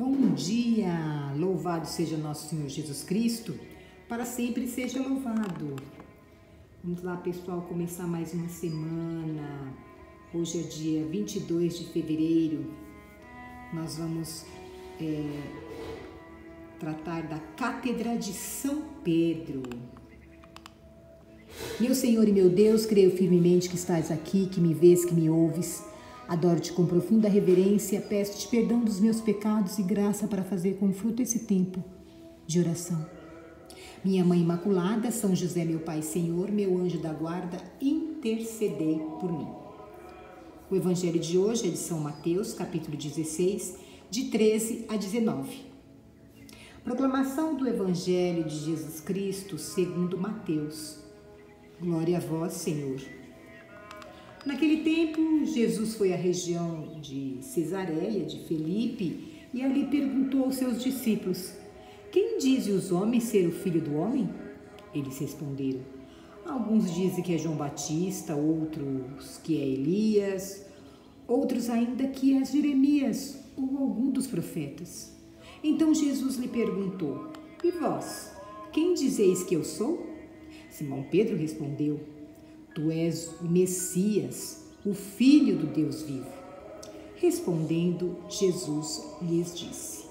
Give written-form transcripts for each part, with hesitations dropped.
Bom dia! Louvado seja nosso Senhor Jesus Cristo, para sempre seja louvado. Vamos lá, pessoal, começar mais uma semana. Hoje é dia 22 de fevereiro. Nós vamos tratar da Cátedra de São Pedro. Meu Senhor e meu Deus, creio firmemente que estás aqui, que me vês, que me ouves. Adoro-te com profunda reverência, peço-te perdão dos meus pecados e graça para fazer com fruto esse tempo de oração. Minha Mãe Imaculada, São José, meu Pai Senhor, meu anjo da guarda, intercedei por mim. O Evangelho de hoje é de São Mateus, capítulo 16, de 13 a 19. Proclamação do Evangelho de Jesus Cristo segundo Mateus. Glória a vós, Senhor. Naquele tempo, Jesus foi à região de Cesareia de Filipe e ali perguntou aos seus discípulos: quem dizem os homens ser o Filho do Homem? Eles responderam: alguns dizem que é João Batista, outros que é Elias, outros ainda que é Jeremias ou algum dos profetas. Então Jesus lhe perguntou: e vós, quem dizeis que eu sou? Simão Pedro respondeu: tu és o Messias, o Filho do Deus vivo. Respondendo, Jesus lhes disse: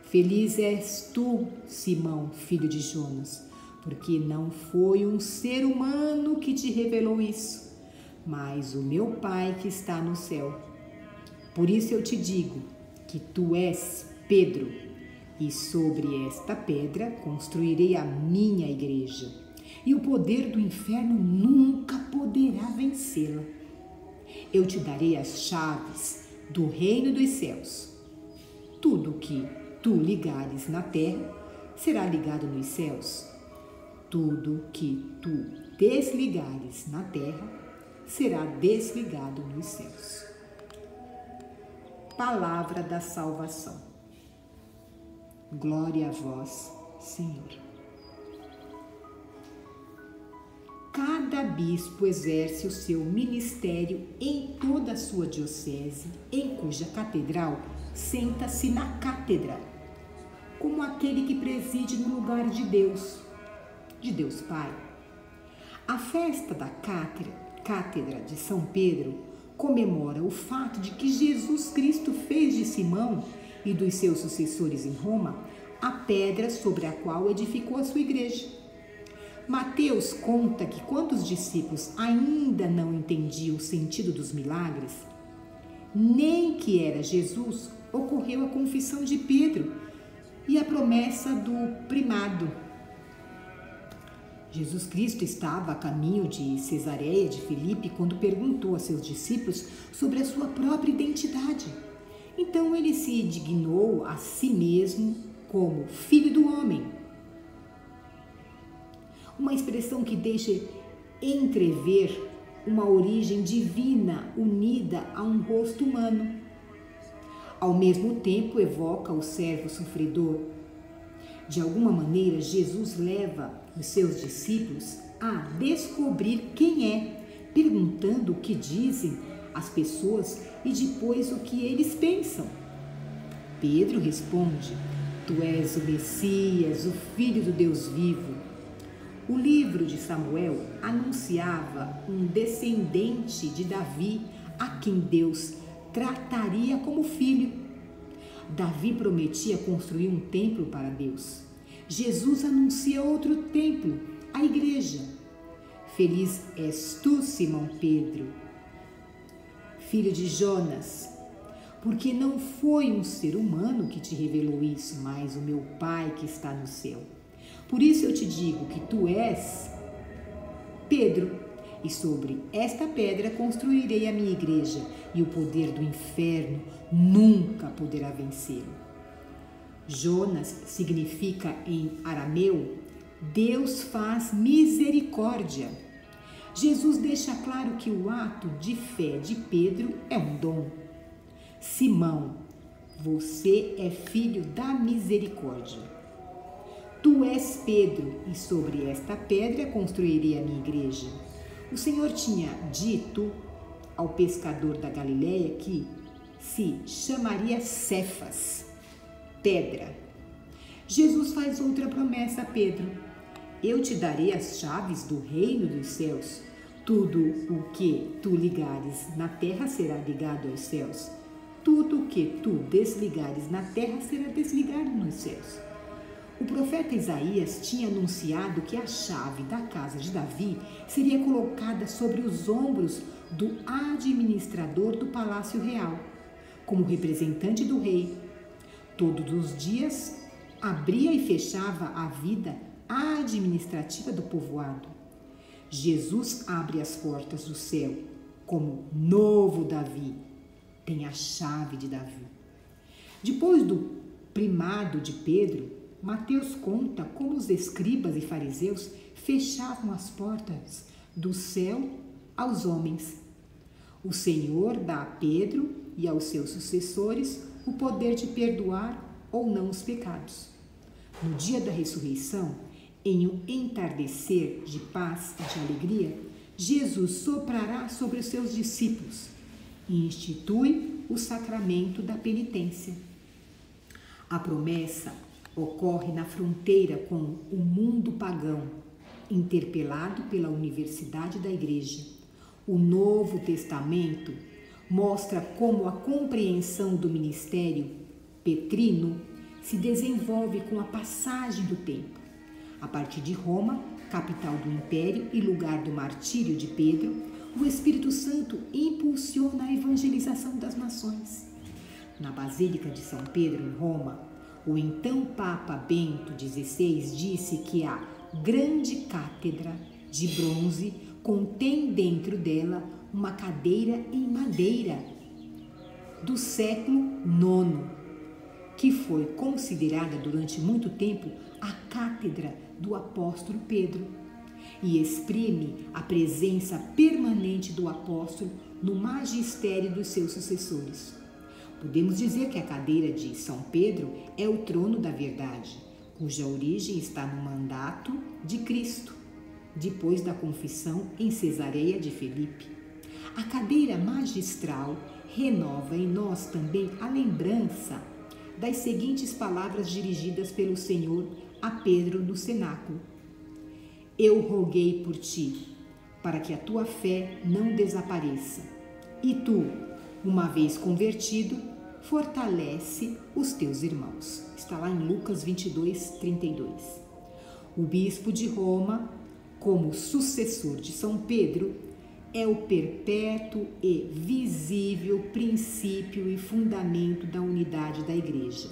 feliz és tu, Simão, filho de Jonas, porque não foi um ser humano que te revelou isso, mas o meu Pai que está no céu. Por isso eu te digo que tu és Pedro, e sobre esta pedra construirei a minha igreja. E o poder do inferno nunca poderá vencê-la. Eu te darei as chaves do reino dos céus. Tudo que tu ligares na terra será ligado nos céus. Tudo que tu desligares na terra será desligado nos céus. Palavra da salvação. Glória a vós, Senhor. Cada bispo exerce o seu ministério em toda a sua diocese, em cuja catedral senta-se na cátedra, como aquele que preside no lugar de Deus Pai. A festa da cátedra de São Pedro comemora o fato de que Jesus Cristo fez de Simão e dos seus sucessores em Roma a pedra sobre a qual edificou a sua igreja. Mateus conta que quando os discípulos ainda não entendiam o sentido dos milagres, nem que era Jesus, ocorreu a confissão de Pedro e a promessa do primado. Jesus Cristo estava a caminho de Cesareia de Filipe quando perguntou a seus discípulos sobre a sua própria identidade. Então ele se dignou a si mesmo como Filho do Homem. Uma expressão que deixa entrever uma origem divina unida a um rosto humano. Ao mesmo tempo, evoca o servo sofredor. De alguma maneira, Jesus leva os seus discípulos a descobrir quem é, perguntando o que dizem as pessoas e depois o que eles pensam. Pedro responde: tu és o Messias, o Filho do Deus vivo. O livro de Samuel anunciava um descendente de Davi a quem Deus trataria como filho. Davi prometia construir um templo para Deus. Jesus anuncia outro templo, a igreja. Feliz és tu, Simão Pedro, filho de Jonas, porque não foi um ser humano que te revelou isso, mas o meu Pai que está no céu. Por isso eu te digo que tu és Pedro, e sobre esta pedra construirei a minha igreja, e o poder do inferno nunca poderá vencê-lo. Jonas significa em arameu: Deus faz misericórdia. Jesus deixa claro que o ato de fé de Pedro é um dom. Simão, você é filho da misericórdia. Tu és Pedro, e sobre esta pedra construirei a minha igreja. O Senhor tinha dito ao pescador da Galileia que se chamaria Cefas, pedra. Jesus faz outra promessa a Pedro: eu te darei as chaves do reino dos céus. Tudo o que tu ligares na terra será ligado aos céus. Tudo o que tu desligares na terra será desligado nos céus. O profeta Isaías tinha anunciado que a chave da casa de Davi seria colocada sobre os ombros do administrador do palácio real, como representante do rei. Todos os dias abria e fechava a vida administrativa do povoado. Jesus abre as portas do céu como novo Davi. Tem a chave de Davi. Depois do primado de Pedro, Mateus conta como os escribas e fariseus fechavam as portas do céu aos homens. O Senhor dá a Pedro e aos seus sucessores o poder de perdoar ou não os pecados. No dia da ressurreição, em um entardecer de paz e de alegria, Jesus soprará sobre os seus discípulos e institui o sacramento da penitência. A promessa ocorre na fronteira com o mundo pagão, interpelado pela Universidade da Igreja. O Novo Testamento mostra como a compreensão do ministério petrino se desenvolve com a passagem do tempo. A partir de Roma, capital do Império e lugar do martírio de Pedro, o Espírito Santo impulsiona a evangelização das nações. Na Basílica de São Pedro, em Roma, o então Papa Bento XVI disse que a grande cátedra de bronze contém dentro dela uma cadeira em madeira do século IX, que foi considerada durante muito tempo a cátedra do apóstolo Pedro, e exprime a presença permanente do apóstolo no magistério dos seus sucessores. Podemos dizer que a cadeira de São Pedro é o trono da verdade, cuja origem está no mandato de Cristo, depois da confissão em Cesareia de Filipe. A cadeira magistral renova em nós também a lembrança das seguintes palavras dirigidas pelo Senhor a Pedro no cenáculo: eu roguei por ti, para que a tua fé não desapareça. E tu, uma vez convertido, fortalece os teus irmãos. Está lá em Lucas 22, 32. O bispo de Roma, como sucessor de São Pedro, é o perpétuo e visível princípio e fundamento da unidade da Igreja.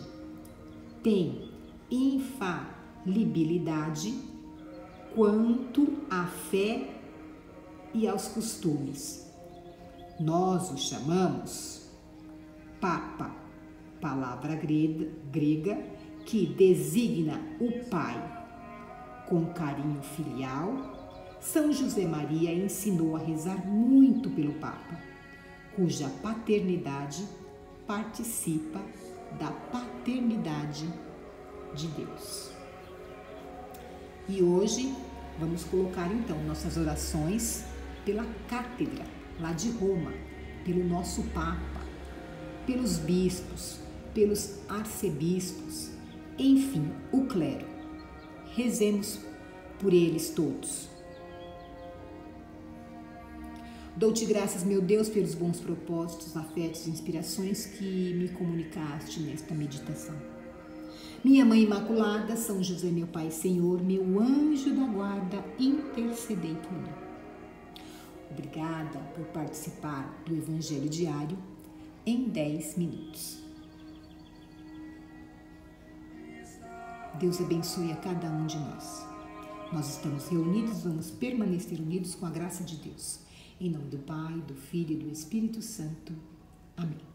Tem infalibilidade quanto à fé e aos costumes. Nós o chamamos Papa, palavra grega que designa o Pai. Com carinho filial, São José Maria ensinou a rezar muito pelo Papa, cuja paternidade participa da paternidade de Deus. E hoje vamos colocar então nossas orações pela cátedra lá de Roma, pelo nosso Papa, pelos bispos, pelos arcebispos, enfim, o clero. Rezemos por eles todos. Dou-te graças, meu Deus, pelos bons propósitos, afetos e inspirações que me comunicaste nesta meditação. Minha Mãe Imaculada, São José, meu Pai e Senhor, meu anjo da guarda, intercedei por mim. Obrigada por participar do Evangelho Diário em 10 minutos. Deus abençoe a cada um de nós. Nós estamos reunidos, vamos permanecer unidos com a graça de Deus. Em nome do Pai, do Filho e do Espírito Santo. Amém.